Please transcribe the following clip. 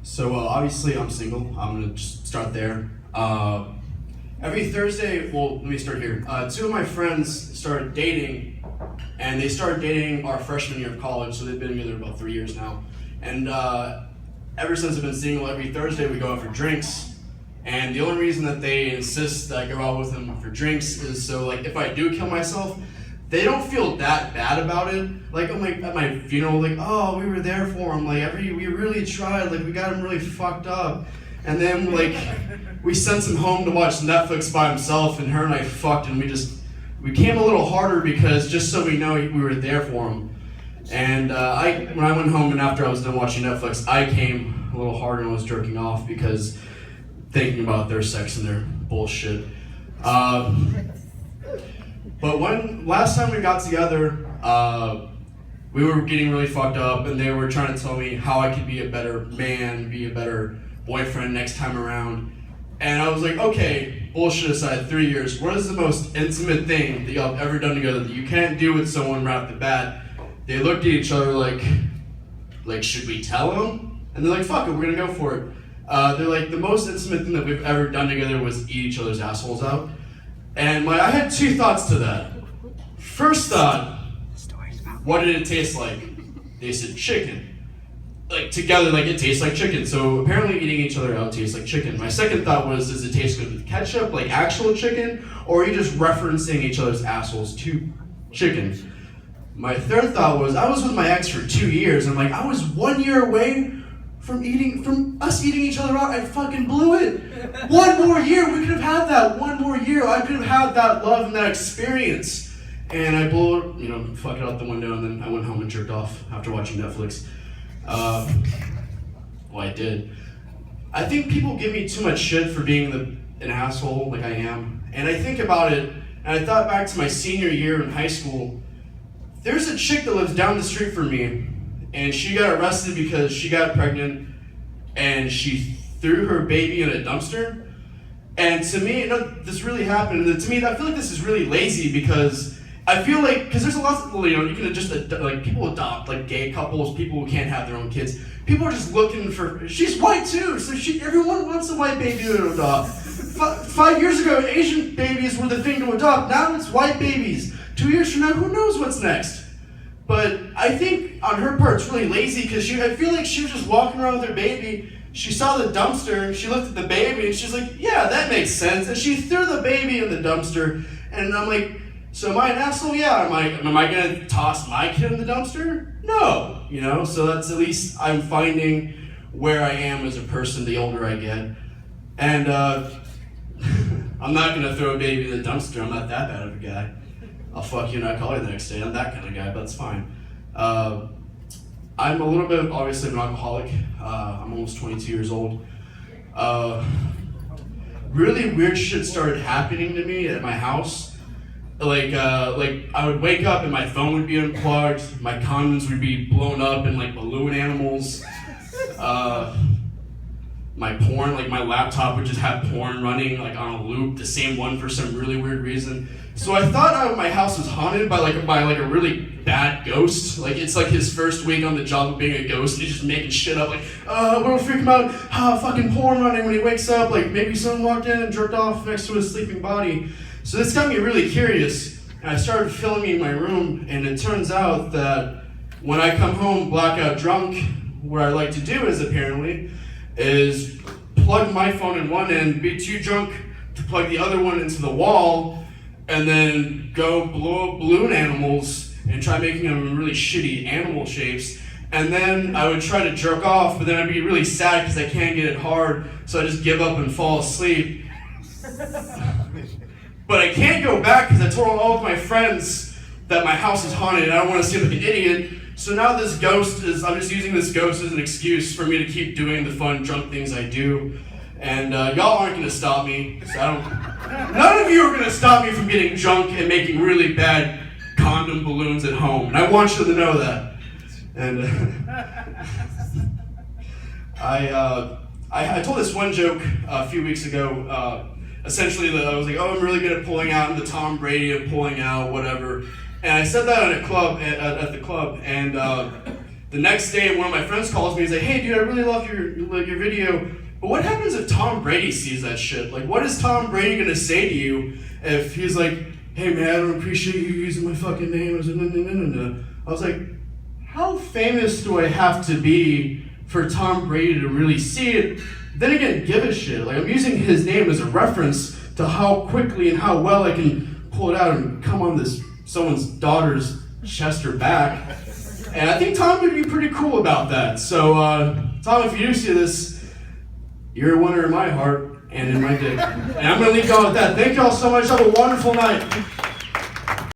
So obviously I'm single. I'm gonna just start there. Every Thursday, well, let me start here. Two of my friends started dating, and they started dating our freshman year of college, so they've been together about 3 years now. And ever since I've been single, every Thursday we go out for drinks. And the only reason that they insist that I go out with them for drinks is so, like, if I do kill myself, they don't feel that bad about it. Like, I'm like at my funeral, like, oh, we were there for him. Like, we really tried. Like, we got him really fucked up. And then, like, we sent him home to watch Netflix by himself, and her and I fucked, and we came a little harder because just so we know we were there for him. And when I went home and after I was done watching Netflix, I came a little harder and was jerking off because thinking about their sex and their bullshit. But last time we got together, we were getting really fucked up, and they were trying to tell me how I could be a better man, be a better boyfriend next time around. And I was like, okay, bullshit aside, 3 years, what is the most intimate thing that y'all have ever done together that you can't do with someone right off the bat? They looked at each other like, should we tell them? And they're like, fuck it, we're gonna go for it. They're like, the most intimate thing that we've ever done together was eat each other's assholes out. And I had two thoughts to that. First thought, what did it taste like? They said chicken. Like, together, like, it tastes like chicken. So apparently eating each other out tastes like chicken. My second thought was, does it taste good with ketchup, like actual chicken? Or are you just referencing each other's assholes to chicken? My third thought was, I was with my ex for 2 years, and like, I was 1 year away from us eating each other out. I fucking blew it. 1 more year, we could have had that. 1 more year, I could have had that love and that experience. And I blew it, fuck it out the window, and then I went home and jerked off after watching Netflix. Well, I did. I think people give me too much shit for being an asshole like I am. And I think about it, and I thought back to my senior year in high school. There's a chick that lives down the street from me, and she got arrested because she got pregnant and she threw her baby in a dumpster. And to me, this really happened. And to me, I feel like this is really lazy because I feel like, because there's a lot of, you can just, like, people adopt, like, gay couples, people who can't have their own kids. People are just looking for, she's white too, so everyone wants a white baby to adopt. 5 years ago, Asian babies were the thing to adopt. Now it's white babies. 2 years from now, who knows what's next? But I think on her part, it's really lazy because I feel like she was just walking around with her baby. She saw the dumpster, and she looked at the baby, and she's like, yeah, that makes sense. And she threw the baby in the dumpster, and I'm like, so am I an asshole? Yeah. Am I gonna toss my kid in the dumpster? No. So that's, at least I'm finding where I am as a person the older I get. And I'm not gonna throw a baby in the dumpster. I'm not that bad of a guy. I'll fuck you and I call you the next day. I'm that kind of guy, but that's fine. I'm a little bit, obviously, an alcoholic. I'm almost 22 years old. Really weird shit started happening to me at my house. Like I would wake up and my phone would be unplugged, my condoms would be blown up in like balloon animals. My porn, like my laptop would just have porn running like on a loop, the same one for some really weird reason. So I thought my house was haunted by a really bad ghost. Like, it's like his first week on the job of being a ghost, and he's just making shit up. Like, we'll freak him out. Fucking porn running when he wakes up. Like, maybe someone walked in and jerked off next to his sleeping body. So this got me really curious, and I started filming my room, and it turns out that when I come home blackout drunk, what I like to do is plug my phone in one end, be too drunk to plug the other one into the wall, and then go blow up balloon animals and try making them in really shitty animal shapes. And then I would try to jerk off, but then I'd be really sad because I can't get it hard, so I just give up and fall asleep. But I can't go back because I told all of my friends that my house is haunted and I don't want to seem like an idiot. So now I'm just using this ghost as an excuse for me to keep doing the fun drunk things I do. And y'all aren't gonna stop me. So none of you are gonna stop me from getting drunk and making really bad condom balloons at home. And I want you to know that. And I told this one joke a few weeks ago. Essentially, I was like, oh, I'm really good at pulling out, I'm the Tom Brady of pulling out, whatever. And I said that at a club, at the club, and The next day, one of my friends calls me. He's like, "Hey, dude, I really love your video. But what happens if Tom Brady sees that shit? Like, what is Tom Brady gonna say to you if he's like, hey man, I don't appreciate you using my fucking name?" I was like, no. I was like, how famous do I have to be for Tom Brady to really see it? Then again, give a shit. Like, I'm using his name as a reference to how quickly and how well I can pull it out and come on someone's daughter's chest or back. And I think Tom would be pretty cool about that. So, Tom, if you do see this, you're a winner in my heart and in my dick. And I'm going to leave y'all with that. Thank y'all so much. Have a wonderful night.